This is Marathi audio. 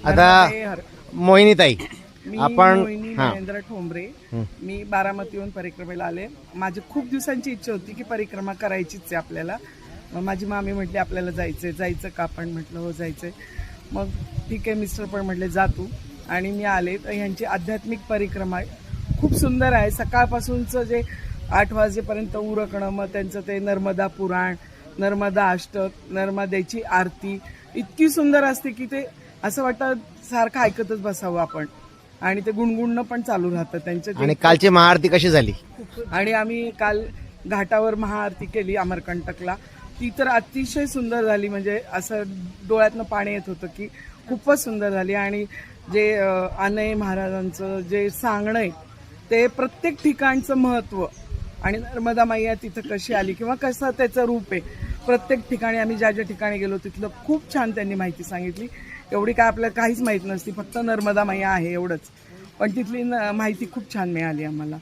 आता मोहिनीताई मी आपण मोहिनी महेंद्र ठोंबरे. मी बारामतीहून परिक्रमेला आले. माझी खूप दिवसांची इच्छा होती की परिक्रमा करायचीच आहे आपल्याला. मग माझी मामी म्हटली आपल्याला जायचं का? आपण म्हटलं हो जायचंय. मग ठीक आहे, मिस्टर पण म्हटले जा तू. आणि मी आले. तर ह्यांची आध्यात्मिक परिक्रमा खूप सुंदर आहे. सकाळपासूनचं जे 8 वाजेपर्यंत उरकणं, मग त्यांचं ते नर्मदा पुराण, नर्मदा अष्टक, नर्मदेची आरती इतकी सुंदर असते की ते असं वाटतं सारखं ऐकतच बसावं आपण. आणि ते गुणगुणणं पण चालू राहतं त्यांचं. आणि कालची महाआरती कशी झाली? आणि आम्ही काल घाटावर महाआरती केली अमरकंटकला. ती तर अतिशय सुंदर झाली. म्हणजे असं डोळ्यातनं पाणी येत होतं की खूपच सुंदर झाली. आणि जे अनय महाराजांचं जे सांगणं आहे ते प्रत्येक ठिकाणचं महत्त्व आणि नर्मदा मैया तिथं कशी आली किंवा कसं त्याचं रूप आहे, प्रत्येक ठिकाणी आम्ही ज्या ठिकाणी गेलो तिथलं खूप छान त्यांनी माहिती सांगितली. एवढी काय आपल्याला काहीच माहीत नसती, फक्त नर्मदा मैया आहे एवढंच. पण तिथली माहिती खूप छान मिळाली आम्हाला.